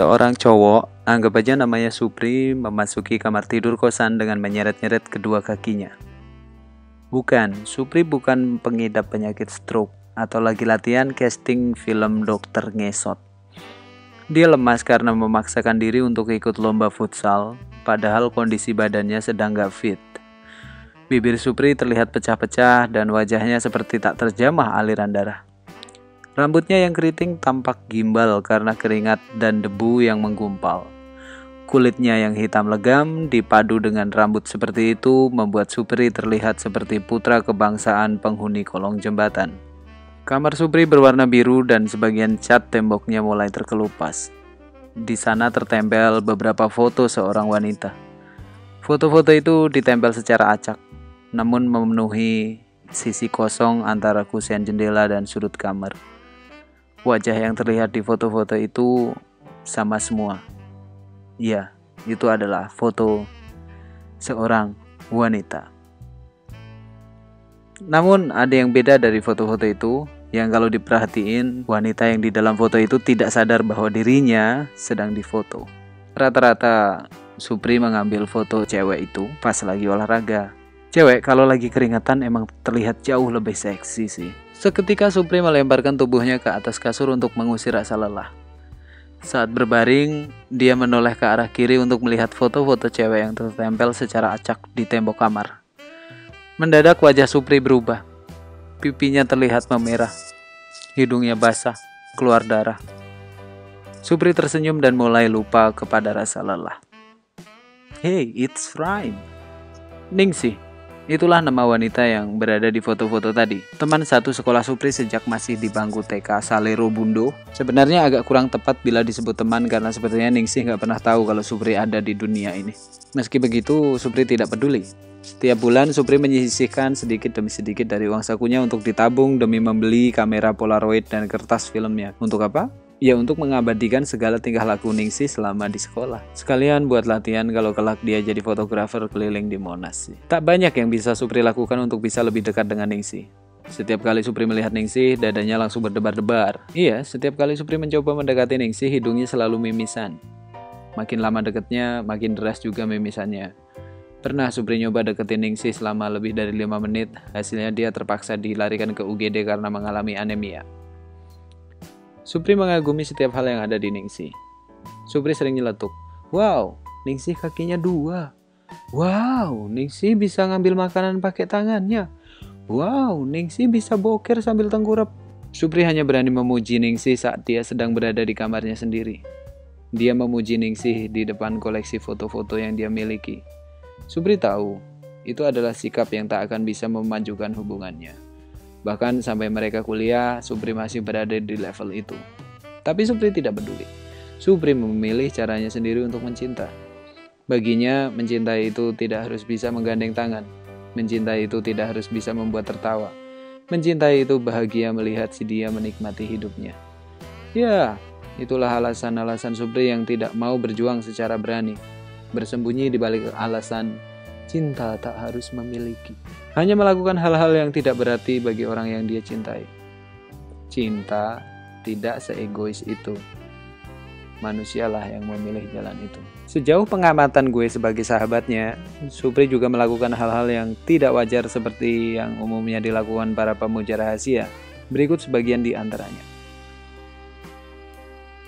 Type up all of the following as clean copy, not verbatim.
Seorang cowok, anggap aja namanya Supri, memasuki kamar tidur kosan dengan menyeret-nyeret kedua kakinya. Bukan, Supri bukan pengidap penyakit stroke atau lagi latihan casting film dokter ngesot. Dia lemas karena memaksakan diri untuk ikut lomba futsal, padahal kondisi badannya sedang gak fit. Bibir Supri terlihat pecah-pecah dan wajahnya seperti tak terjamah aliran darah. Rambutnya yang keriting tampak gimbal karena keringat dan debu yang menggumpal. Kulitnya yang hitam legam dipadu dengan rambut seperti itu membuat Supri terlihat seperti putra kebangsaan penghuni kolong jembatan. Kamar Supri berwarna biru dan sebagian cat temboknya mulai terkelupas. Di sana tertempel beberapa foto seorang wanita. Foto-foto itu ditempel secara acak, namun memenuhi sisi kosong antara kusen jendela dan sudut kamar. Wajah yang terlihat di foto-foto itu sama semua. Ya, itu adalah foto seorang wanita. Namun ada yang beda dari foto-foto itu, yang kalau diperhatiin, wanita yang di dalam foto itu tidak sadar bahwa dirinya sedang difoto. Rata-rata Supri mengambil foto cewek itu pas lagi olahraga. Cewek kalau lagi keringetan emang terlihat jauh lebih seksi sih. Seketika Supri melemparkan tubuhnya ke atas kasur untuk mengusir rasa lelah. Saat berbaring, dia menoleh ke arah kiri untuk melihat foto-foto cewek yang tertempel secara acak di tembok kamar. Mendadak wajah Supri berubah. Pipinya terlihat memerah. Hidungnya basah, keluar darah. Supri tersenyum dan mulai lupa kepada rasa lelah. Hey, it's Rhyme. Ningsih. Itulah nama wanita yang berada di foto-foto tadi. Teman satu sekolah Supri sejak masih di bangku TK Salero Bundo. Sebenarnya agak kurang tepat bila disebut teman karena sepertinya Ningsih nggak pernah tahu kalau Supri ada di dunia ini. Meski begitu, Supri tidak peduli. Setiap bulan Supri menyisihkan sedikit demi sedikit dari uang sakunya untuk ditabung demi membeli kamera Polaroid dan kertas filmnya. Untuk apa? Ya untuk mengabadikan segala tingkah laku Ningsih selama di sekolah. Sekalian buat latihan kalau kelak dia jadi fotografer keliling di Monas sih. Tak banyak yang bisa Supri lakukan untuk bisa lebih dekat dengan Ningsih. Setiap kali Supri melihat Ningsih, dadanya langsung berdebar-debar. Iya, setiap kali Supri mencoba mendekati Ningsih, hidungnya selalu mimisan. Makin lama deketnya, makin deras juga mimisannya. Pernah Supri nyoba deketin Ningsih selama lebih dari 5 menit, hasilnya dia terpaksa dilarikan ke UGD karena mengalami anemia. Supri mengagumi setiap hal yang ada di Ningsih. Supri sering nyeletuk, wow, Ningsih kakinya 2. Wow, Ningsih bisa ngambil makanan pakai tangannya. Wow, Ningsih bisa boker sambil tengkurap. Supri hanya berani memuji Ningsih saat dia sedang berada di kamarnya sendiri. Dia memuji Ningsih di depan koleksi foto-foto yang dia miliki. Supri tahu, itu adalah sikap yang tak akan bisa memajukan hubungannya. Bahkan sampai mereka kuliah, Supri masih berada di level itu. Tapi Supri tidak peduli. Supri memilih caranya sendiri untuk mencinta. Baginya, mencintai itu tidak harus bisa menggandeng tangan. Mencintai itu tidak harus bisa membuat tertawa. Mencintai itu bahagia melihat si dia menikmati hidupnya. Ya, itulah alasan-alasan Supri yang tidak mau berjuang secara berani. Bersembunyi di balik alasan cinta tak harus memiliki. Hanya melakukan hal-hal yang tidak berarti bagi orang yang dia cintai. Cinta tidak seegois itu. Manusialah yang memilih jalan itu. Sejauh pengamatan gue sebagai sahabatnya, Supri juga melakukan hal-hal yang tidak wajar seperti yang umumnya dilakukan para pemuja rahasia. Berikut sebagian di antaranya.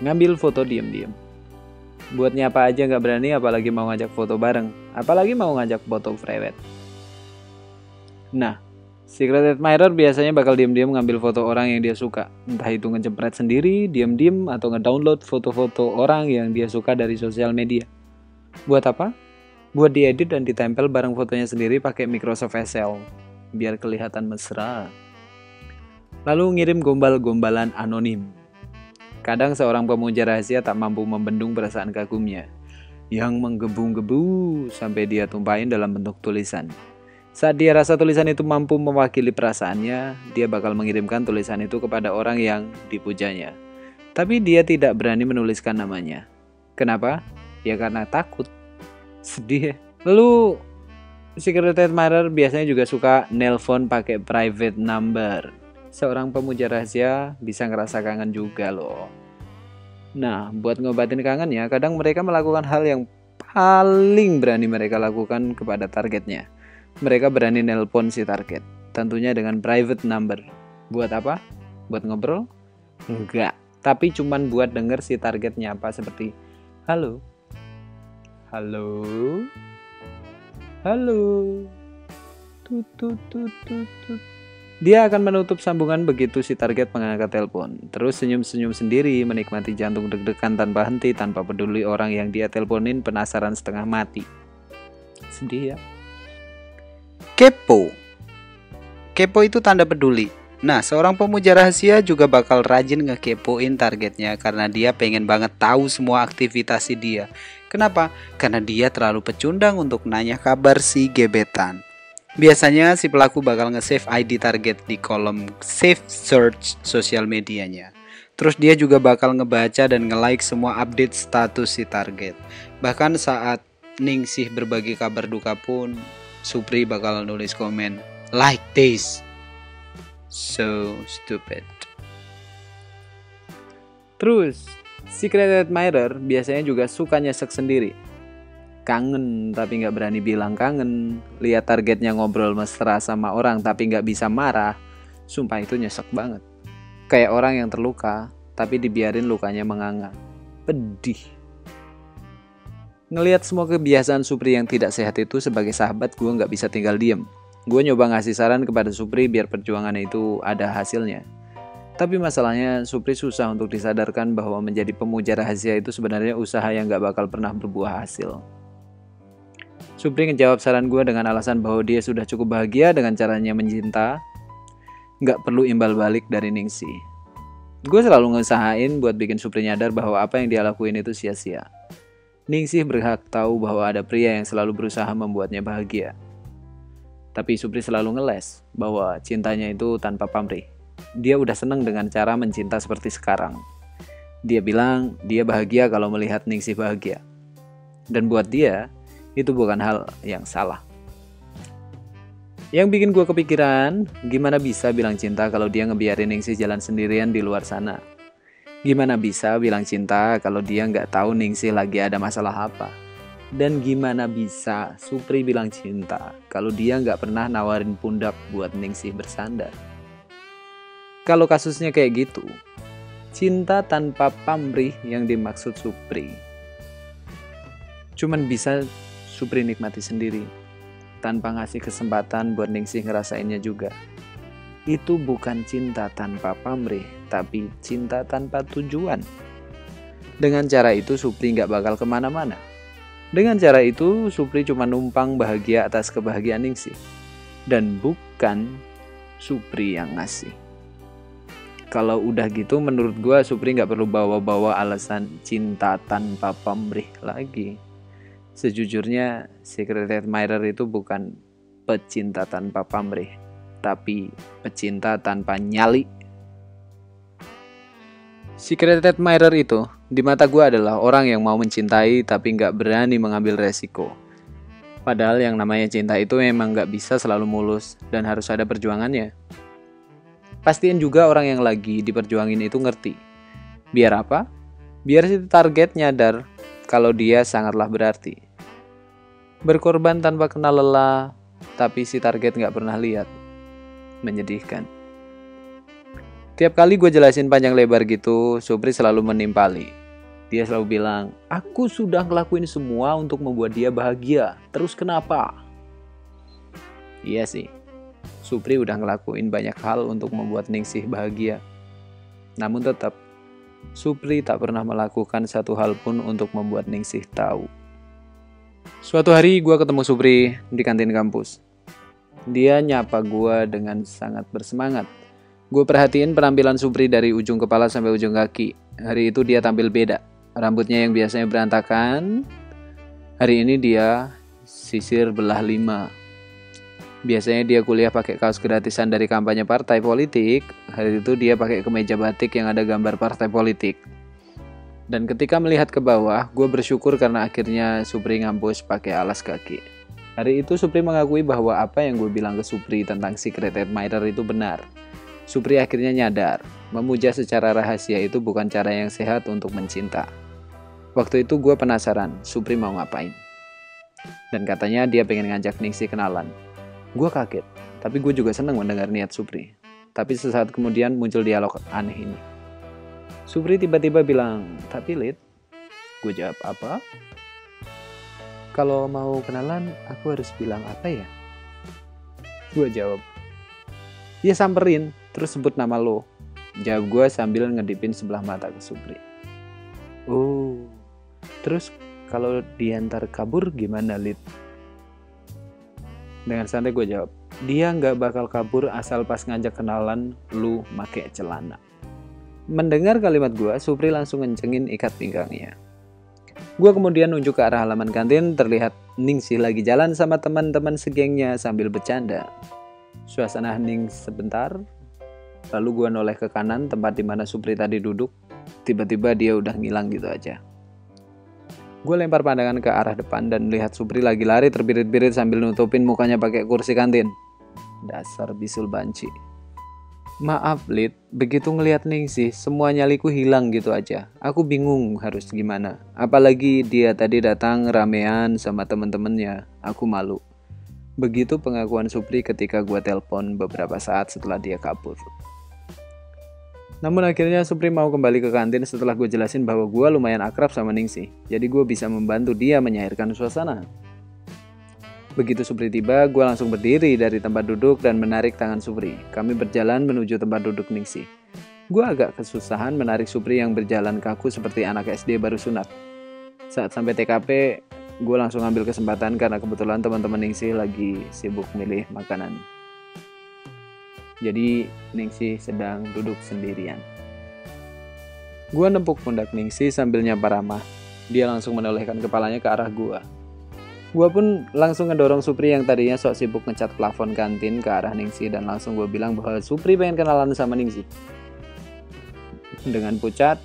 Ngambil foto diam-diam. Buat nyapa aja gak berani, apalagi mau ngajak foto bareng. Apalagi mau ngajak foto private. Nah, secret admirer biasanya bakal diam-diam ngambil foto orang yang dia suka. Entah itu ngejepret sendiri, diam-diam, atau ngedownload foto-foto orang yang dia suka dari sosial media. Buat apa? Buat diedit dan ditempel bareng fotonya sendiri pakai Microsoft Excel. Biar kelihatan mesra. Lalu ngirim gombal-gombalan anonim. Kadang seorang pemuja rahasia tak mampu membendung perasaan kagumnya yang menggebu-gebu sampai dia tumpahin dalam bentuk tulisan. Saat dia rasa tulisan itu mampu mewakili perasaannya, dia bakal mengirimkan tulisan itu kepada orang yang dipujanya. Tapi dia tidak berani menuliskan namanya. Kenapa? Ya karena takut. Sedih ya. Lalu secret admirer biasanya juga suka nelpon pakai private number. Seorang pemuja rahasia bisa ngerasa kangen juga loh. Nah, buat ngobatin kangennya, kadang mereka melakukan hal yang paling berani mereka lakukan kepada targetnya. Mereka berani nelpon si target, tentunya dengan private number. Buat apa? Buat ngobrol? Enggak, tapi cuman buat denger si targetnya apa, seperti halo, halo, halo, tut tut tut tut tut. Dia akan menutup sambungan begitu si target mengangkat telepon, terus senyum-senyum sendiri, menikmati jantung deg-degan tanpa henti, tanpa peduli orang yang dia teleponin penasaran setengah mati. Sedih ya. Kepo. Kepo itu tanda peduli. Nah, seorang pemuja rahasia juga bakal rajin ngekepoin targetnya karena dia pengen banget tahu semua aktivitas si dia. Kenapa? Karena dia terlalu pecundang untuk nanya kabar si gebetan. Biasanya si pelaku bakal nge-save ID target di kolom save search sosial medianya. Terus dia juga bakal ngebaca dan nge-like semua update status si target. Bahkan saat Ningsih berbagi kabar duka pun, Supri bakal nulis komen, "Like this." So stupid. Terus, secret admirer biasanya juga suka nyesek sendiri. Kangen tapi nggak berani bilang kangen. Lihat targetnya ngobrol mesra sama orang tapi nggak bisa marah. Sumpah itu nyesek banget. Kayak orang yang terluka tapi dibiarin lukanya menganga. Pedih. Ngelihat semua kebiasaan Supri yang tidak sehat itu, sebagai sahabat gue nggak bisa tinggal diem. Gue nyoba ngasih saran kepada Supri biar perjuangannya itu ada hasilnya. Tapi masalahnya Supri susah untuk disadarkan bahwa menjadi pemuja rahasia itu sebenarnya usaha yang gak bakal pernah berbuah hasil. Supri ngejawab saran gue dengan alasan bahwa dia sudah cukup bahagia dengan caranya mencinta, gak perlu imbal balik dari Ningsih. Gue selalu ngesahain buat bikin Supri nyadar bahwa apa yang dia lakuin itu sia-sia. Ningsih berhak tahu bahwa ada pria yang selalu berusaha membuatnya bahagia. Tapi Supri selalu ngeles bahwa cintanya itu tanpa pamrih. Dia udah seneng dengan cara mencinta seperti sekarang. Dia bilang dia bahagia kalau melihat Ningsih bahagia. Dan buat dia, itu bukan hal yang salah. Yang bikin gue kepikiran, gimana bisa bilang cinta kalau dia ngebiarin Ningsih jalan sendirian di luar sana? Gimana bisa bilang cinta kalau dia nggak tahu Ningsih lagi ada masalah apa? Dan gimana bisa Supri bilang cinta kalau dia nggak pernah nawarin pundak buat Ningsih bersandar? Kalau kasusnya kayak gitu, cinta tanpa pamrih yang dimaksud Supri cuman bisa Supri nikmati sendiri, tanpa ngasih kesempatan buat Ningsih ngerasainnya juga. Itu bukan cinta tanpa pamrih, tapi cinta tanpa tujuan. Dengan cara itu Supri nggak bakal kemana-mana. Dengan cara itu, Supri cuma numpang bahagia atas kebahagiaan Ningsih. Dan bukan Supri yang ngasih. Kalau udah gitu, menurut gue Supri gak perlu bawa-bawa alasan cinta tanpa pamrih lagi. Sejujurnya, secret admirer itu bukan pecinta tanpa pamrih, tapi pecinta tanpa nyali. Secret admirer itu di mata gue adalah orang yang mau mencintai tapi gak berani mengambil resiko. Padahal yang namanya cinta itu memang gak bisa selalu mulus dan harus ada perjuangannya. Pastiin juga orang yang lagi diperjuangin itu ngerti. Biar apa? Biar si target nyadar kalau dia sangatlah berarti. Berkorban tanpa kenal lelah, tapi si target gak pernah lihat. Menyedihkan. Tiap kali gue jelasin panjang lebar gitu, Supri selalu menimpali. Dia selalu bilang, aku sudah ngelakuin semua untuk membuat dia bahagia. Terus kenapa? Iya sih, Supri udah ngelakuin banyak hal untuk membuat Ningsih bahagia. Namun tetap, Supri tak pernah melakukan satu hal pun untuk membuat Ningsih tahu. Suatu hari gue ketemu Supri di kantin kampus. Dia nyapa gue dengan sangat bersemangat. Gue perhatiin penampilan Supri dari ujung kepala sampai ujung kaki. Hari itu dia tampil beda. Rambutnya yang biasanya berantakan, hari ini dia sisir belah 5. Biasanya dia kuliah pakai kaos gratisan dari kampanye partai politik. Hari itu dia pakai kemeja batik yang ada gambar partai politik. Dan ketika melihat ke bawah, gue bersyukur karena akhirnya Supri ngampus pakai alas kaki. Hari itu Supri mengakui bahwa apa yang gue bilang ke Supri tentang secret admirer itu benar. Supri akhirnya nyadar, memuja secara rahasia itu bukan cara yang sehat untuk mencinta. Waktu itu gue penasaran, Supri mau ngapain. Dan katanya dia pengen ngajak Ningsih kenalan. Gue kaget, tapi gue juga seneng mendengar niat Supri. Tapi sesaat kemudian muncul dialog aneh ini. Supri tiba-tiba bilang, tapi Lid, gue jawab apa? Kalau mau kenalan, aku harus bilang apa ya? Gue jawab, ya samperin, terus sebut nama lo. Jawab gue sambil ngedipin sebelah mata ke Supri. Oh, terus kalau diantar kabur gimana, Lid? Dengan santai gue jawab, dia nggak bakal kabur asal pas ngajak kenalan lu make celana. Mendengar kalimat gue, Supri langsung ngencengin ikat pinggangnya. Gue kemudian nunjuk ke arah halaman kantin, terlihat Ningsih lagi jalan sama teman-teman segengnya sambil bercanda. Suasana hening sebentar, lalu gue noleh ke kanan tempat dimana Supri tadi duduk. Tiba-tiba dia udah ngilang gitu aja. Gue lempar pandangan ke arah depan dan melihat Supri lagi lari terbirit-birit sambil nutupin mukanya pakai kursi kantin. Dasar bisul banci. Maaf Lid, begitu ngelihat Ningsih semua nyaliku hilang gitu aja. Aku bingung harus gimana. Apalagi dia tadi datang ramean sama temen-temennya. Aku malu. Begitu pengakuan Supri ketika gue telepon beberapa saat setelah dia kabur. Namun akhirnya Supri mau kembali ke kantin setelah gue jelasin bahwa gue lumayan akrab sama Ningsih. Jadi gue bisa membantu dia menyairkan suasana. Begitu Supri tiba, gue langsung berdiri dari tempat duduk dan menarik tangan Supri. Kami berjalan menuju tempat duduk Ningsih. Gue agak kesusahan menarik Supri yang berjalan kaku seperti anak SD baru sunat. Saat sampai TKP, gue langsung ambil kesempatan karena kebetulan teman-teman Ningsih lagi sibuk milih makanan. Jadi Ningsih sedang duduk sendirian. Gue nempuk pundak Ningsih sambil nyapa ramah. Dia langsung menolehkan kepalanya ke arah gue. Gue pun langsung ngedorong Supri yang tadinya sok sibuk ngecat plafon kantin ke arah Ningsih dan langsung gue bilang bahwa Supri pengen kenalan sama Ningsih. Dengan pucat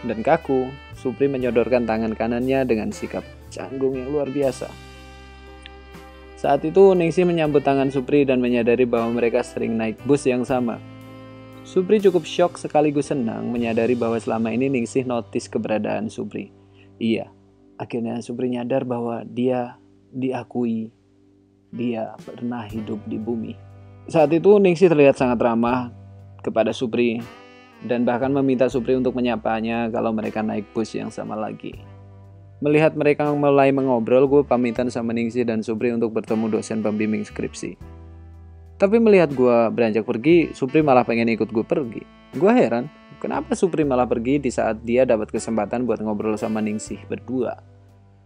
dan kaku, Supri menyodorkan tangan kanannya dengan sikap canggung yang luar biasa. Saat itu Ningsih menyambut tangan Supri dan menyadari bahwa mereka sering naik bus yang sama. Supri cukup syok sekaligus senang menyadari bahwa selama ini Ningsih notice keberadaan Supri. Iya. Akhirnya Supri nyadar bahwa dia diakui, dia pernah hidup di bumi. Saat itu Ningsih terlihat sangat ramah kepada Supri dan bahkan meminta Supri untuk menyapanya kalau mereka naik bus yang sama lagi. Melihat mereka mulai mengobrol, gue pamitan sama Ningsih dan Supri untuk bertemu dosen pembimbing skripsi. Tapi melihat gue beranjak pergi, Supri malah pengen ikut gue pergi. Gue heran. Kenapa Supri malah pergi di saat dia dapat kesempatan buat ngobrol sama Ningsih berdua?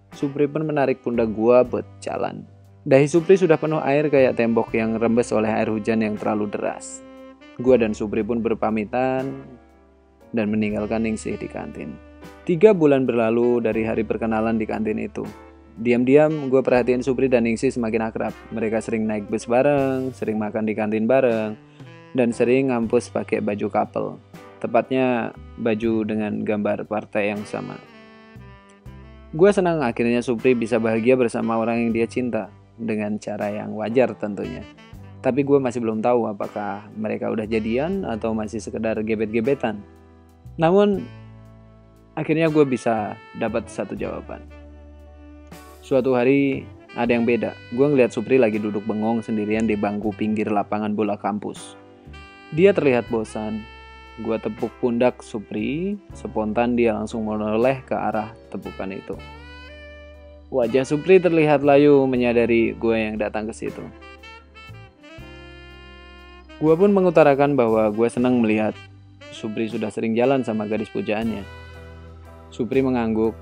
Supri pun menarik pundak gua buat jalan. Dahi Supri sudah penuh air kayak tembok yang rembes oleh air hujan yang terlalu deras. Gua dan Supri pun berpamitan dan meninggalkan Ningsih di kantin. 3 bulan berlalu dari hari perkenalan di kantin itu. Diam-diam gue perhatiin Supri dan Ningsih semakin akrab. Mereka sering naik bus bareng, sering makan di kantin bareng, dan sering ngampus pakai baju couple. Tepatnya baju dengan gambar partai yang sama. Gue senang akhirnya Supri bisa bahagia bersama orang yang dia cinta. Dengan cara yang wajar tentunya. Tapi gue masih belum tahu apakah mereka udah jadian atau masih sekedar gebet-gebetan. Namun akhirnya gue bisa dapat satu jawaban. Suatu hari ada yang beda. Gue ngeliat Supri lagi duduk bengong sendirian di bangku pinggir lapangan bola kampus. Dia terlihat bosan. Gue tepuk pundak Supri, spontan dia langsung menoleh ke arah tepukan itu. Wajah Supri terlihat layu menyadari gue yang datang ke situ. Gue pun mengutarakan bahwa gue senang melihat Supri sudah sering jalan sama gadis pujaannya. Supri mengangguk,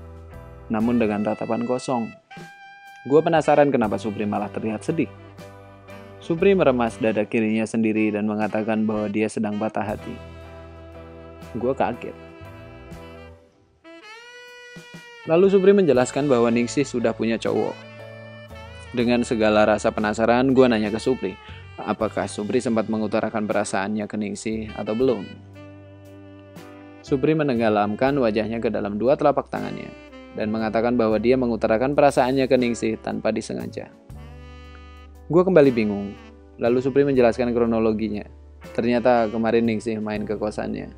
namun dengan tatapan kosong. Gue penasaran kenapa Supri malah terlihat sedih. Supri meremas dada kirinya sendiri dan mengatakan bahwa dia sedang patah hati. Gue kaget. Lalu Supri menjelaskan bahwa Ningsih sudah punya cowok. Dengan segala rasa penasaran, gue nanya ke Supri, apakah Supri sempat mengutarakan perasaannya ke Ningsih atau belum? Supri menenggelamkan wajahnya ke dalam 2 telapak tangannya dan mengatakan bahwa dia mengutarakan perasaannya ke Ningsih tanpa disengaja. Gue kembali bingung. Lalu Supri menjelaskan kronologinya. Ternyata kemarin Ningsih main ke kosannya.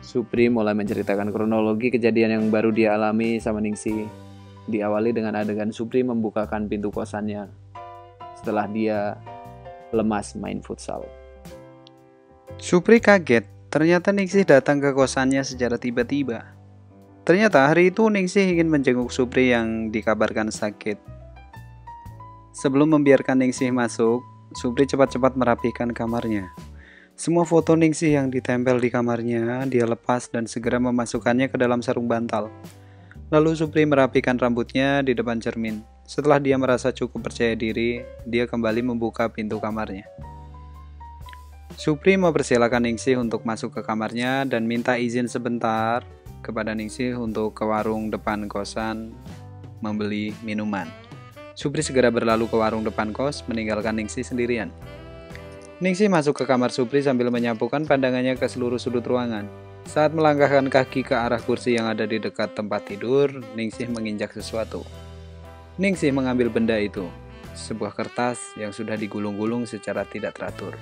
Supri mulai menceritakan kronologi kejadian yang baru dia alami sama Ningsih. Diawali dengan adegan Supri membukakan pintu kosannya setelah dia lemas main futsal. Supri kaget, ternyata Ningsih datang ke kosannya secara tiba-tiba. Ternyata hari itu Ningsih ingin menjenguk Supri yang dikabarkan sakit. Sebelum membiarkan Ningsih masuk, Supri cepat-cepat merapihkan kamarnya. Semua foto Ningsih yang ditempel di kamarnya, dia lepas dan segera memasukkannya ke dalam sarung bantal. Lalu Supri merapikan rambutnya di depan cermin. Setelah dia merasa cukup percaya diri, dia kembali membuka pintu kamarnya. Supri mempersilakan Ningsih untuk masuk ke kamarnya dan minta izin sebentar kepada Ningsih untuk ke warung depan kosan membeli minuman. Supri segera berlalu ke warung depan kos, meninggalkan Ningsih sendirian. Ningsih masuk ke kamar Supri sambil menyapukan pandangannya ke seluruh sudut ruangan. Saat melangkahkan kaki ke arah kursi yang ada di dekat tempat tidur, Ningsih menginjak sesuatu. Ningsih mengambil benda itu, sebuah kertas yang sudah digulung-gulung secara tidak teratur.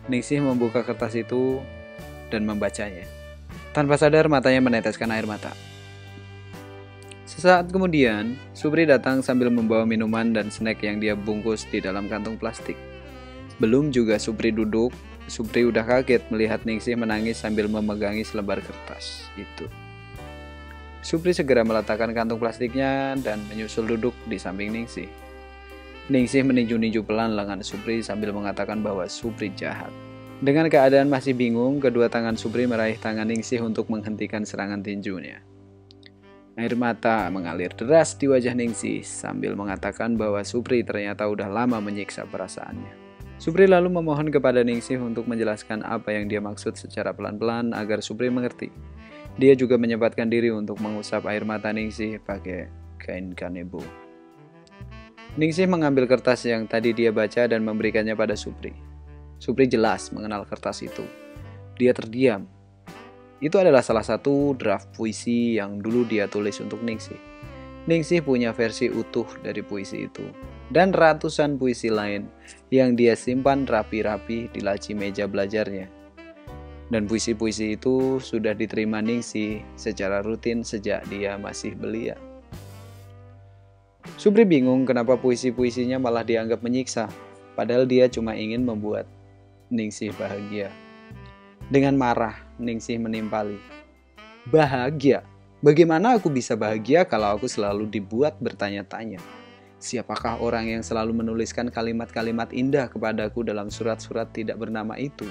Ningsih membuka kertas itu dan membacanya. Tanpa sadar matanya meneteskan air mata. Sesaat kemudian, Supri datang sambil membawa minuman dan snack yang dia bungkus di dalam kantung plastik. Belum juga Supri duduk, Supri udah kaget melihat Ningsih menangis sambil memegangi selembar kertas itu. Supri segera meletakkan kantung plastiknya dan menyusul duduk di samping Ningsih. Ningsih meninju-ninju pelan lengan Supri sambil mengatakan bahwa Supri jahat. Dengan keadaan masih bingung, kedua tangan Supri meraih tangan Ningsih untuk menghentikan serangan tinjunya. Air mata mengalir deras di wajah Ningsih sambil mengatakan bahwa Supri ternyata udah lama menyiksa perasaannya. Supri lalu memohon kepada Ningsih untuk menjelaskan apa yang dia maksud secara pelan-pelan agar Supri mengerti. Dia juga menyempatkan diri untuk mengusap air mata Ningsih pakai kain kanebo. Ningsih mengambil kertas yang tadi dia baca dan memberikannya pada Supri. Supri jelas mengenal kertas itu. Dia terdiam. Itu adalah salah satu draft puisi yang dulu dia tulis untuk Ningsih. Ningsih punya versi utuh dari puisi itu. Dan ratusan puisi lain yang dia simpan rapi-rapi di laci meja belajarnya. Dan puisi-puisi itu sudah diterima Ningsih secara rutin sejak dia masih belia. Supri bingung kenapa puisi-puisinya malah dianggap menyiksa, padahal dia cuma ingin membuat Ningsih bahagia. Dengan marah, Ningsih menimpali. Bahagia? Bagaimana aku bisa bahagia kalau aku selalu dibuat bertanya-tanya? Siapakah orang yang selalu menuliskan kalimat-kalimat indah kepadaku dalam surat-surat tidak bernama itu?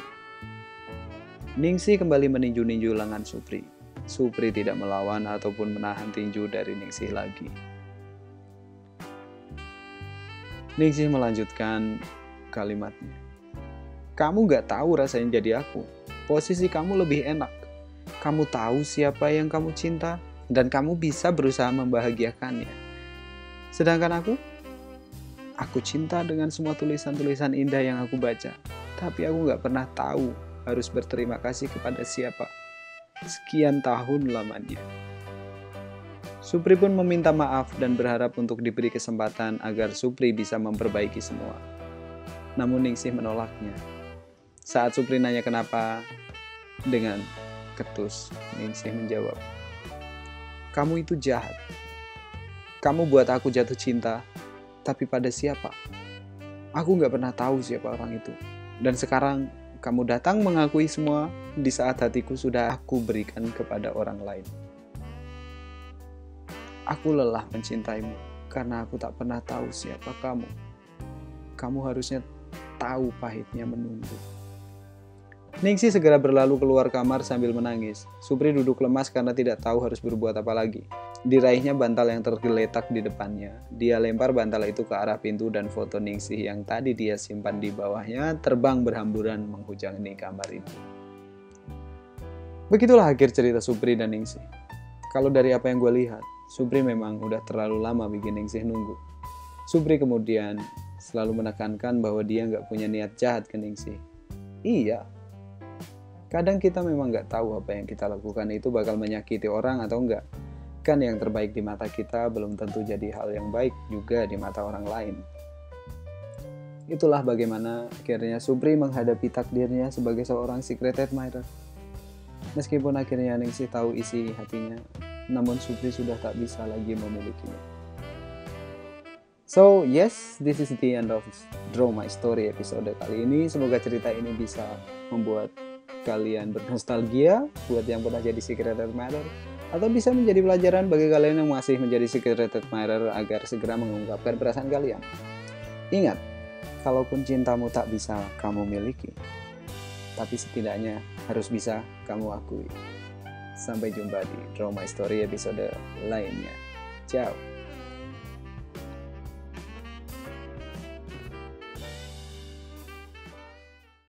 Ningsih kembali meninju-ninju lengan Supri. Supri tidak melawan ataupun menahan tinju dari Ningsih lagi. Ningsih melanjutkan kalimatnya. Kamu gak tahu rasanya jadi aku. Posisi kamu lebih enak. Kamu tahu siapa yang kamu cinta, dan kamu bisa berusaha membahagiakannya. Sedangkan aku cinta dengan semua tulisan-tulisan indah yang aku baca. Tapi aku gak pernah tahu harus berterima kasih kepada siapa. Sekian tahun lamanya. Supri pun meminta maaf dan berharap untuk diberi kesempatan agar Supri bisa memperbaiki semua. Namun Ningsih menolaknya. Saat Supri nanya kenapa, dengan ketus, Ningsih menjawab, kamu itu jahat. Kamu buat aku jatuh cinta, tapi pada siapa? Aku gak pernah tahu siapa orang itu. Dan sekarang, kamu datang mengakui semua di saat hatiku sudah aku berikan kepada orang lain. Aku lelah mencintaimu, karena aku tak pernah tahu siapa kamu. Kamu harusnya tahu pahitnya menunggu. Ningsih segera berlalu keluar kamar sambil menangis. Supri duduk lemas karena tidak tahu harus berbuat apa lagi. Diraihnya bantal yang tergeletak di depannya. Dia lempar bantal itu ke arah pintu dan foto Ningsih yang tadi dia simpan di bawahnya terbang berhamburan menghujani kamar itu. Begitulah akhir cerita Supri dan Ningsih. Kalau dari apa yang gue lihat, Supri memang udah terlalu lama bikin Ningsih nunggu. Supri kemudian selalu menekankan bahwa dia nggak punya niat jahat ke Ningsih. Iya. Kadang kita memang nggak tahu apa yang kita lakukan itu bakal menyakiti orang atau enggak. Kan yang terbaik di mata kita belum tentu jadi hal yang baik juga di mata orang lain. Itulah bagaimana akhirnya Supri menghadapi takdirnya sebagai seorang secret admirer. Meskipun akhirnya Ningsih tahu isi hatinya, namun Supri sudah tak bisa lagi memilikinya. So yes, this is the end of Draw My Story episode kali ini. Semoga cerita ini bisa membuat kalian bernostalgia buat yang pernah jadi secret admirer, atau bisa menjadi pelajaran bagi kalian yang masih menjadi secret admirer agar segera mengungkapkan perasaan kalian. Ingat, kalaupun cintamu tak bisa kamu miliki, tapi setidaknya harus bisa kamu akui. Sampai jumpa di Draw My Story episode lainnya. Ciao.